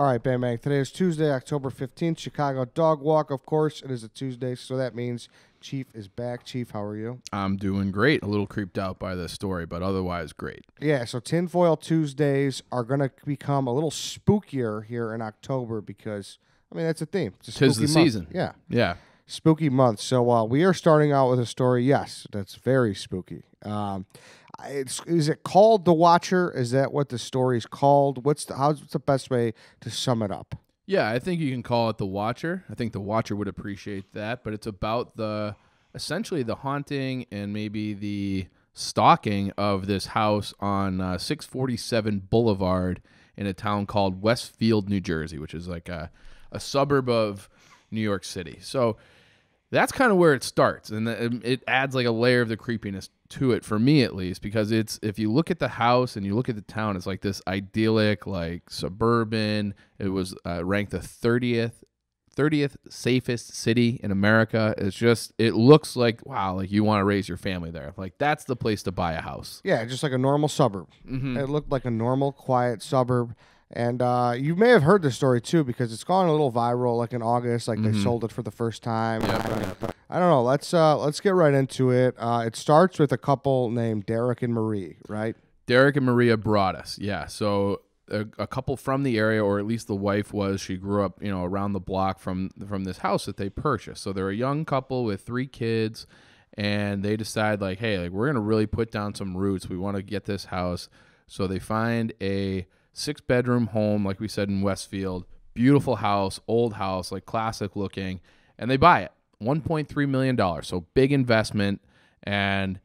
All right, Bang Bang. Today is Tuesday, October 15th, Chicago Dog Walk. Of course, it is a Tuesday, so that means Chief is back. Chief, how are you? I'm doing great. A little creeped out by this story, but otherwise great. Yeah, so Tinfoil Tuesdays are going to become a little spookier here in October because, I mean, that's a theme. It's a Tis spooky the month. season. Yeah. Yeah. Spooky month. So we are starting out with a story, yes, that's very spooky. Is it called The Watcher? Is that what the story's called? What's the best way to sum it up? Yeah, I think you can call it The Watcher. I think The Watcher would appreciate that, but it's about essentially the haunting and maybe the stalking of this house on 647 Boulevard in a town called Westfield, New Jersey, which is like a suburb of New York City. So that's kind of where it starts, and it adds like a layer of the creepiness to it, for me at least, because it's, if you look at the house and you look at the town, it's like this idyllic, like suburban. It was ranked the 30th safest city in America. It's just, it looks like, wow, like you want to raise your family there. Like that's the place to buy a house. Yeah, just like a normal suburb. Mm-hmm. It looked like a normal, quiet suburb. And you may have heard the story, too, because it's gone a little viral, like in August, like they sold it for the first time. Yep. I don't know. Let's get right into it. It starts with a couple named Derek and Marie, right? Derek and Maria Broadus, yeah. So a couple from the area, or at least the wife was. She grew up, around the block from this house that they purchased. So they're a young couple with 3 kids, and they decide, like, hey, like we're gonna really put down some roots. We want to get this house. So they find a 6-bedroom home, like we said, in Westfield. Beautiful house, old house, like classic looking, and they buy it. $1.3 million, so big investment. And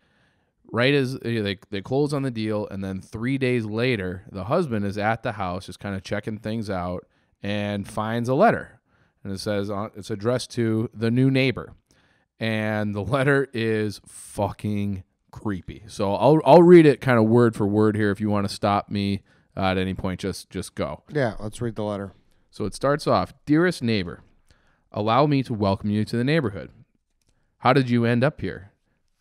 right as they close on the deal, and then 3 days later, the husband is at the house just kind of checking things out and finds a letter. And it says, it's addressed to the new neighbor. And the letter is fucking creepy. So I'll read it kind of word for word here. If you want to stop me at any point, just go. Yeah, let's read the letter. So it starts off, "Dearest neighbor, allow me to welcome you to the neighborhood. How did you end up here?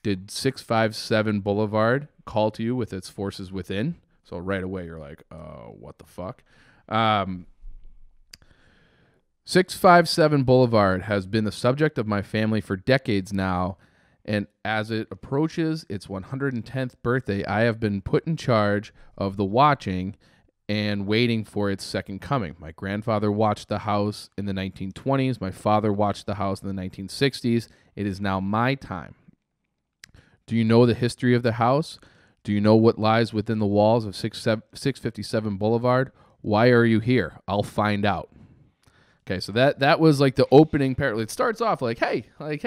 Did 657 Boulevard call to you with its forces within?" So right away you're like, oh, what the fuck? 657 Boulevard has been the subject of my family for decades now, and as it approaches its 110th birthday, I have been put in charge of the watching and waiting for its second coming. My grandfather watched the house in the 1920s. My father watched the house in the 1960s. It is now my time. Do you know the history of the house? Do you know what lies within the walls of 657 Boulevard? Why are you here? I'll find out. Okay, so that was like the opening paragraph. It starts off like, hey,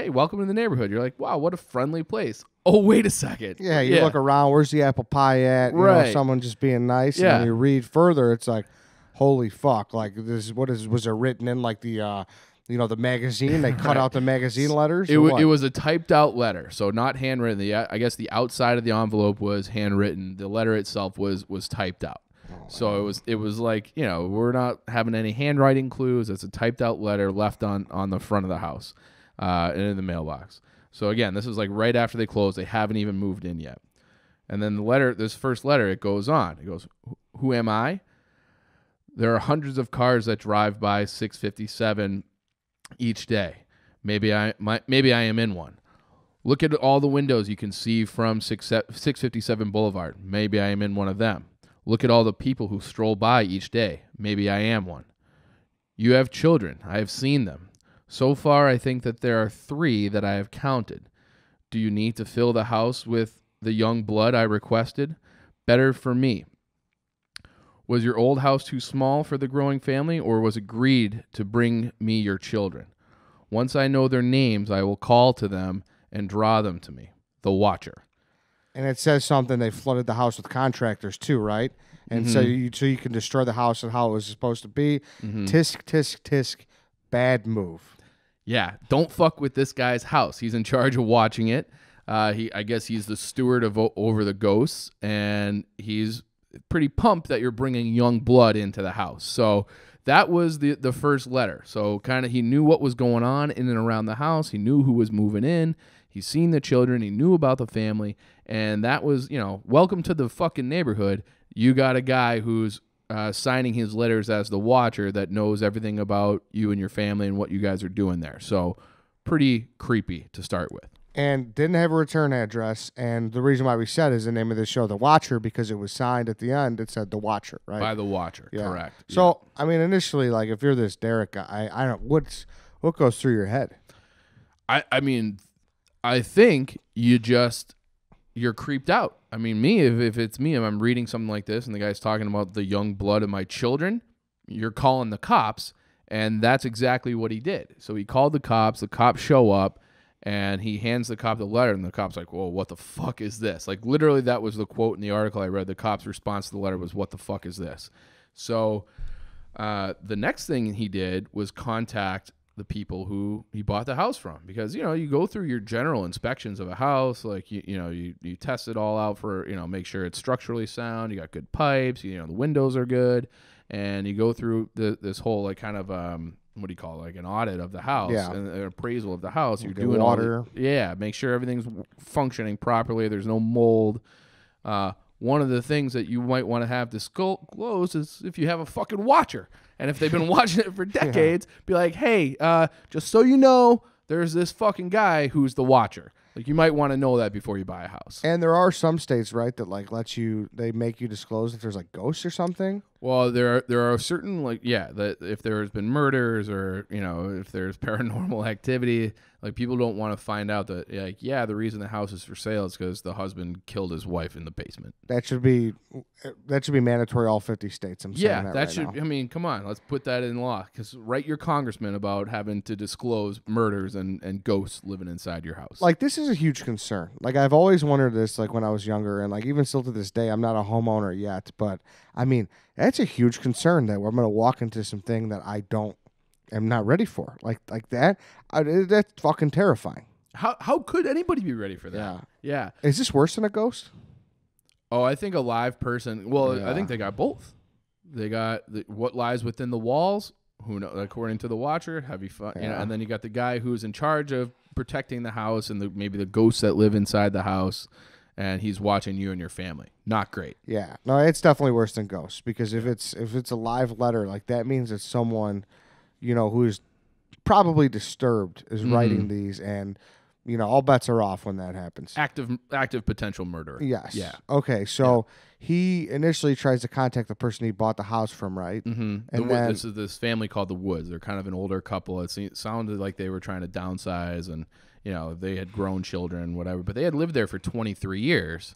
welcome to the neighborhood. You're like, wow, what a friendly place. Oh, wait a second. Yeah, you look around. Where's the apple pie at? Right. Someone just being nice. Yeah. And when you read further, it's like, holy fuck. Like, was it written in like the, the magazine? They cut out the magazine letters? It was a typed out letter, so not handwritten. I guess the outside of the envelope was handwritten. The letter itself was typed out. So it was like, we're not having any handwriting clues. It's a typed out letter left on the front of the house and in the mailbox. So again, this is like right after they closed. They haven't even moved in yet. And then this first letter, it goes on. It goes, who am I? There are hundreds of cars that drive by 657 each day. Maybe I am in one. Look at all the windows you can see from 657 Boulevard. Maybe I am in one of them. Look at all the people who stroll by each day. Maybe I am one. You have children. I have seen them. So far, I think that there are 3 that I have counted. Do you need to fill the house with the young blood I requested? Better for me. Was your old house too small for the growing family, or was it greed to bring me your children? Once I know their names, I will call to them and draw them to me. The Watcher. And it says something, they flooded the house with contractors too, right? And so you can destroy the house and how it was supposed to be. Tisk, tisk, tisk, bad move. Yeah, don't fuck with this guy's house. He's in charge of watching it. I guess he's the steward of over the ghosts, and he's pretty pumped that you're bringing young blood into the house. So that was the first letter. So kind of he knew what was going on in and around the house. He knew who was moving in. He's seen the children. He knew about the family. And that was, welcome to the fucking neighborhood. You got a guy who's signing his letters as the watcher that knows everything about you and your family and what you guys are doing there. So pretty creepy to start with. And didn't have a return address. And the reason why we said is the name of the show, The Watcher, because it was signed at the end. It said The Watcher, right? By the watcher, Yeah. correct. So, I mean, initially, like, if you're this Derek guy, I don't, what goes through your head? I mean, I think you're creeped out. I mean, me, if it's me, if I'm reading something like this and the guy's talking about the young blood of my children, you're calling the cops, and that's exactly what he did. So he called the cops show up, and he hands the cop the letter, and the cop's like, whoa, what the fuck is this? Like, literally, that was the quote in the article I read. The cop's response to the letter was, what the fuck is this? So the next thing he did was contact the people who he bought the house from, because, you know, you go through your general inspections of a house, like, you test it all out for, make sure it's structurally sound, you got good pipes, the windows are good, and you go through this whole, like, kind of what do you call it, like an audit of the house, and an appraisal of the house. You're doing water, make sure everything's functioning properly, there's no mold. One of the things that you might want to have disclosed is if you have a fucking watcher. And if they've been watching it for decades, be like, hey, just so you know, there's this fucking guy who's the watcher. Like, you might want to know that before you buy a house. And there are some states, right, that like they make you disclose if there's like ghosts or something. Well, there are certain, like, that if there's been murders or, if there's paranormal activity, like, people don't want to find out that, like, the reason the house is for sale is because the husband killed his wife in the basement. That should be mandatory all 50 states. I'm saying that right should. now. I mean, come on, let's put that in law. Because write your congressman about having to disclose murders and ghosts living inside your house. Like, this is a huge concern. Like, I've always wondered this, like, when I was younger, and like even still to this day, I'm not a homeowner yet, but I mean, that's a huge concern that I'm going to walk into something that I am not ready for. Like that. That's fucking terrifying. How could anybody be ready for that? Yeah. Yeah. Is this worse than a ghost? Oh, I think a live person. Well, I think they got both. They got what lies within the walls. Who knows? According to the watcher, heavy fun. Yeah. And then you got the guy who's in charge of protecting the house and maybe the ghosts that live inside the house. And he's watching you and your family. Not great. Yeah. No, it's definitely worse than ghosts, because if it's a live letter, like, that means that someone, who is probably disturbed is writing these, and all bets are off when that happens. Active potential murderer. Yes. Yeah. Okay. So he initially tries to contact the person he bought the house from, right? Mm-hmm. And then this is this family called the Woods. They're kind of an older couple. It sounded like they were trying to downsize, and they had grown children, whatever, but they had lived there for 23 years,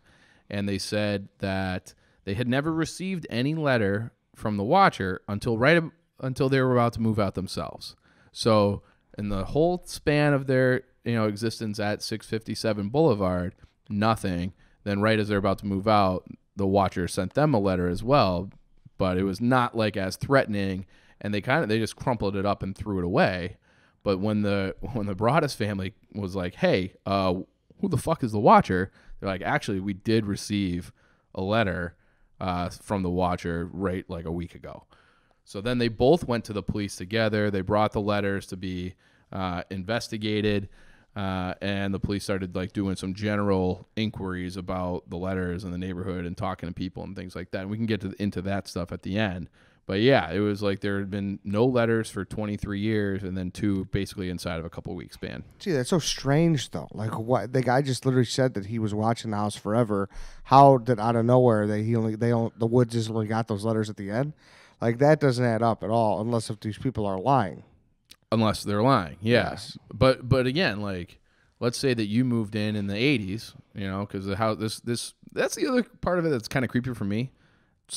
and they said that they had never received any letter from the watcher until they were about to move out themselves. So in the whole span of their existence at 657 Boulevard, nothing. Then right as they're about to move out, the watcher sent them a letter as well, but it was not like as threatening, and they just crumpled it up and threw it away. But when the Broaddus family was like, hey, who the fuck is the watcher? They're like, actually, we did receive a letter from the watcher right like a week ago. So then they both went to the police together. They brought the letters to be investigated, and the police started like doing some general inquiries about the letters in the neighborhood and talking to people and things like that. And we can get into that stuff at the end. But yeah, it was like there had been no letters for 23 years, and then 2 basically inside of a couple weeks span. Gee, that's so strange, though. Like, what, the guy just literally said that he was watching the house forever. How did out of nowhere the Woods just only got those letters at the end? Like, that doesn't add up at all, unless if these people are lying. Unless they're lying, yes. But again, like, let's say that you moved in the 80s, because the house that's the other part of it that's kind of creepy for me.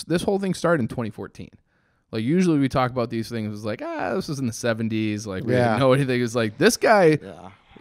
This whole thing started in 2014. Like, usually we talk about these things as like, this was in the 70s. Like, we didn't know anything. It's like, this guy,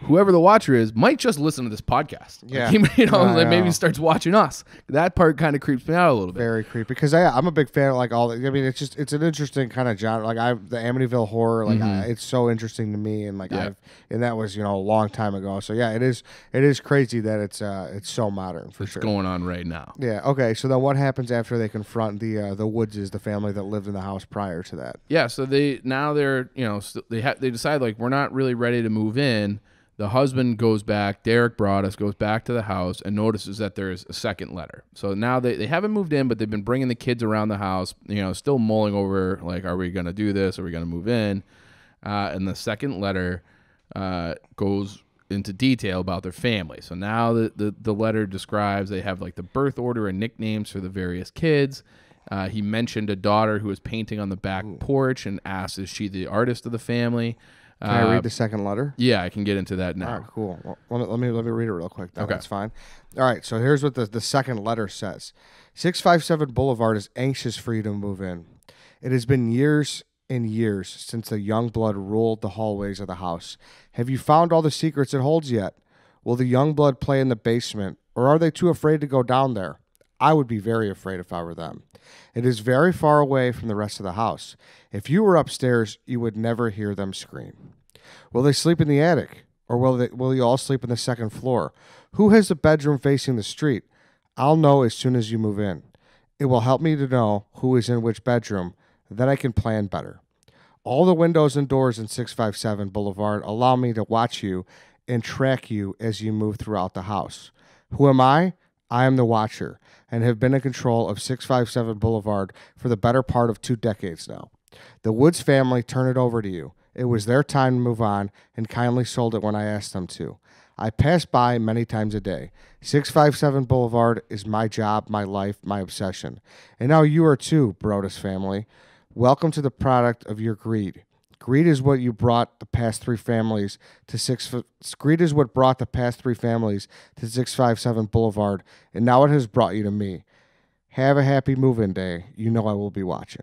whoever the watcher is, might just listen to this podcast. Yeah. Like, maybe he starts watching us. That part kind of creeps me out a little bit. Very creepy. Because I'm a big fan of, like, all the, I mean, it's an interesting kind of genre. Like, the Amityville horror, like, it's so interesting to me. And, like, and that was, a long time ago. So, yeah, it is crazy that it's so modern, for sure. It's going on right now. Yeah. Okay. So then what happens after they confront the Woodses, the family that lived in the house prior to that? Yeah. So they're, they decide, like, we're not really ready to move in. The husband goes back, Derek Broaddus goes back to the house and notices that there's a second letter. So now they haven't moved in, but they've been bringing the kids around the house, still mulling over, like, are we going to do this? Are we going to move in? And the second letter goes into detail about their family. So now the letter describes they have, like, the birth order and nicknames for the various kids. He mentioned a daughter who was painting on the back porch and asked, is she the artist of the family? Can I read the second letter? Yeah, I can get into that now. All right, cool. Well, let me read it real quick. Then. Okay. That's fine. All right, so here's what the second letter says. 657 Boulevard is anxious for you to move in. It has been years and years since the young blood ruled the hallways of the house. Have you found all the secrets it holds yet? Will the young blood play in the basement, or are they too afraid to go down there? I would be very afraid if I were them. It is very far away from the rest of the house. If you were upstairs, you would never hear them scream. Will they sleep in the attic, or will you all sleep on the second floor? Who has the bedroom facing the street? I'll know as soon as you move in. It will help me to know who is in which bedroom. Then I can plan better. All the windows and doors in 657 Boulevard allow me to watch you and track you as you move throughout the house. Who am I? I am the watcher and have been in control of 657 Boulevard for the better part of 2 decades now. The Woods family turned it over to you. It was their time to move on and kindly sold it when I asked them to. I pass by many times a day. 657 Boulevard is my job, my life, my obsession. And now you are too, Broaddus family. Welcome to the product of your greed. Greed is what brought the past three families to 657 Boulevard, and now it has brought you to me. Have a happy move-in day. You know I will be watching.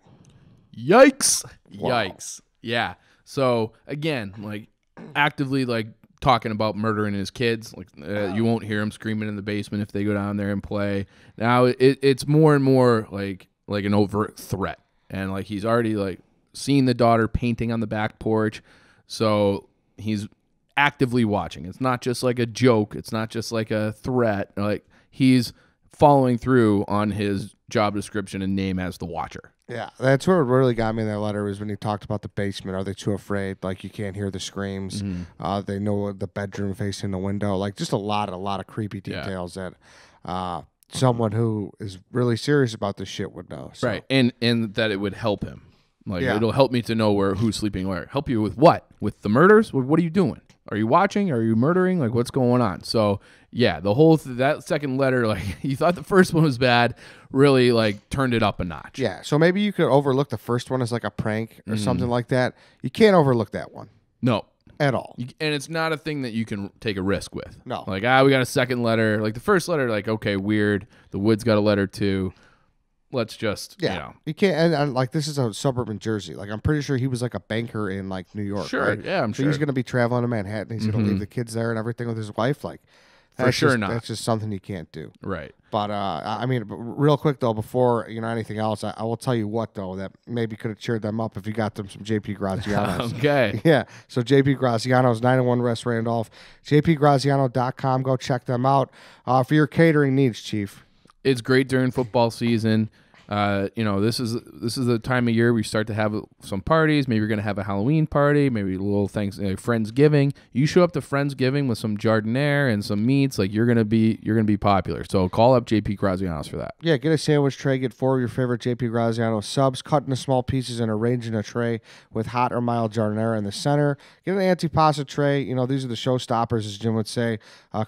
Yikes! Wow. Yikes! Yeah. So again, like actively like talking about murdering his kids. Like you won't hear him screaming in the basement if they go down there and play. Now it's more and more like an overt threat, and like he's already like seen the daughter painting on the back porch, so he's actively watching. It's not just like a joke. It's not just like a threat. Like he's following through on his job description and name as the Watcher. Yeah, that's what really got me in that letter was when he talked about the basement. Are they too afraid? Like you can't hear the screams. They know the bedroom facing the window. Like just a lot of creepy details that someone who is really serious about this shit would know. So. Right, and that it would help him. Like it'll help me to know who's sleeping where. Help you with what? With the murders? What are you doing? Are you watching? Are you murdering? Like what's going on? So yeah, the whole that second letter, like you thought the first one was bad, really like turned it up a notch. Yeah, so maybe you could overlook the first one as like a prank or something like that. You can't overlook that one. No. At all. And it's not a thing that you can take a risk with. No. Like, we got a second letter. Like the first letter, like, okay, weird. The Woods got a letter too. Let's just, you can't, and like this is a suburb in Jersey. Like I'm pretty sure he was like a banker in like New York. Sure, right? yeah, I'm so sure. he's gonna be traveling to Manhattan. He's gonna leave the kids there and everything with his wife. Like, For sure not. That's just something you can't do. Right. But I mean, real quick though, before anything else, I will tell you what though that maybe could have cheered them up if you got them some JP Graziano's. Okay. Yeah. So JP Graziano's 901 West Randolph, jpgraziano.com. Go check them out for your catering needs, Chief. It's great during football season. This is the time of year we start to have some parties. Maybe you're going to have a Halloween party, maybe a little Friendsgiving. You show up to Friendsgiving with some jardiniere and some meats, like you're going to be popular. So call up JP Graziano's for that. Yeah, get a sandwich tray, get 4 of your favorite JP Graziano subs, cut into small pieces and arrange in a tray with hot or mild jardiniere in the center. Get an antipasta tray. These are the showstoppers, as Jim would say.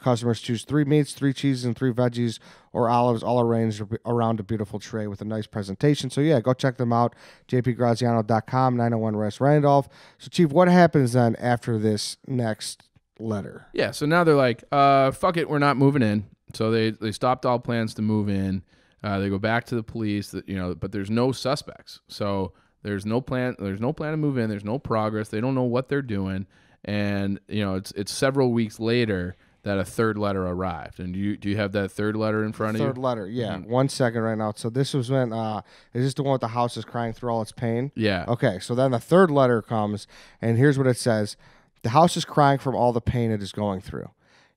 Customers choose 3 meats, 3 cheeses, and 3 veggies or olives, all arranged around a beautiful tray with a nice presentation. So, yeah, go check them out, jpgraziano.com, 901 West Randolph. So, Chief, what happens then after this next letter? Yeah, so now they're like, fuck it, we're not moving in. So they stopped all plans to move in. They go back to the police, but there's no suspects. So there's no plan to move in. There's no progress. They don't know what they're doing. And, it's several weeks later that a third letter arrived. And do you have that third letter in front of you? Third letter, yeah. 1 second right now. So this was when, is this the one with the house is crying through all its pain? Yeah. Okay, so then the third letter comes, and here's what it says. The house is crying from all the pain it is going through.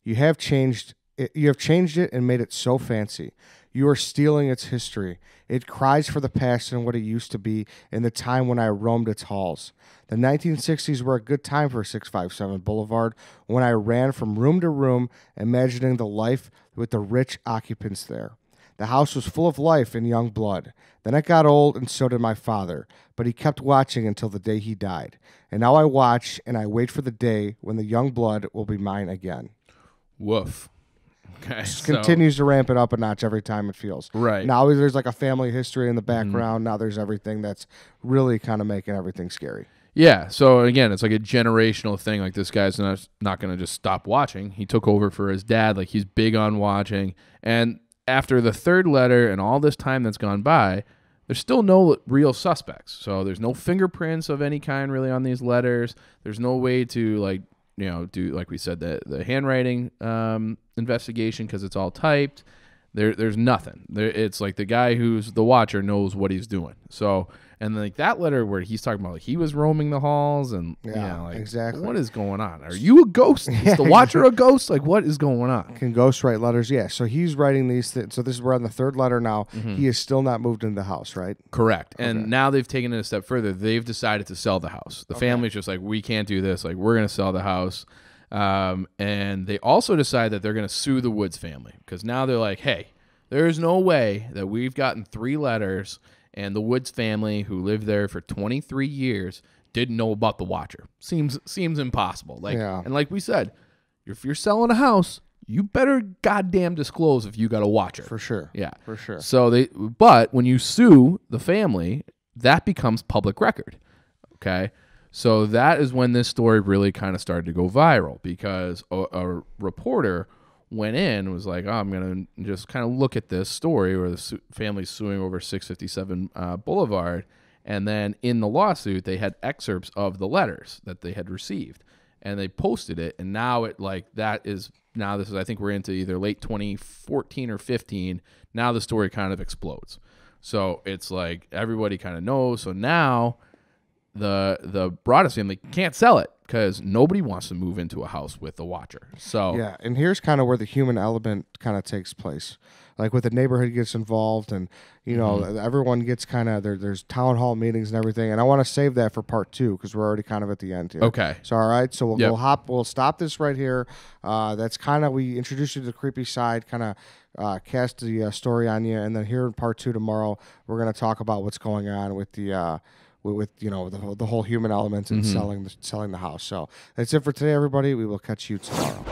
You have changed You have changed it and made it so fancy. You are stealing its history. It cries for the past and what it used to be in the time when I roamed its halls. The 1960s were a good time for 657 Boulevard when I ran from room to room, imagining the life with the rich occupants there. The house was full of life and young blood. Then it got old, and so did my father, but he kept watching until the day he died. And now I watch, and I wait for the day when the young blood will be mine again. Woof. Okay, Continues to ramp it up a notch every time it feels. Right. Now there's like a family history in the background. Now there's everything that's really kind of making everything scary. Yeah, so again, it's like a generational thing. Like this guy's not going to just stop watching. He took over for his dad. Like he's big on watching. And after the third letter and all this time that's gone by, there's still no real suspects. So there's no fingerprints of any kind really on these letters. There's no way to do, like we said, the handwriting investigation because it's all typed. There's nothing. It's like the guy who's the watcher knows what he's doing. So, and like that letter where he's talking about like he was roaming the halls and exactly. What is going on? Are you a ghost? Is the watcher a ghost? Like what is going on? Can ghosts write letters? Yeah. So he's writing these things. So this is we're on the third letter now. He is still not moved into the house, right? Correct. And now they've taken it a step further. They've decided to sell the house. The family's just like, we can't do this. Like we're going to sell the house. And they also decide that they're going to sue the Woods family because now they're like, hey, there's no way that we've gotten 3 letters and the Woods family, who lived there for 23 years, didn't know about the watcher. Seems impossible. And like we said, if you're selling a house, you better goddamn disclose if you got a watcher. For sure. Yeah. For sure. So but when you sue the family, that becomes public record. Okay. So that is when this story really kind of started to go viral because a reporter went in and was like, oh, I'm going to just kind of look at this story where the family's suing over 657 Boulevard. And then in the lawsuit, they had excerpts of the letters that they had received. And they posted it. And now this is, I think we're into either late 2014 or 15. Now the story kind of explodes. So it's like everybody kind of knows. So now the Broaddus family can't sell it because nobody wants to move into a house with a watcher. So yeah, and here's kind of where the human element kind of takes place. Like with the neighborhood gets involved and, everyone gets kind of, there's town hall meetings and everything. And I want to save that for part 2 because we're already kind of at the end here. Okay. So, all right. So we'll stop this right here. That's kind of, we introduced you to the creepy side, kind of cast the story on you. And then here in part 2 tomorrow, we're going to talk about what's going on with the, the whole human element and selling the house. So that's it for today, everybody. We will catch you tomorrow.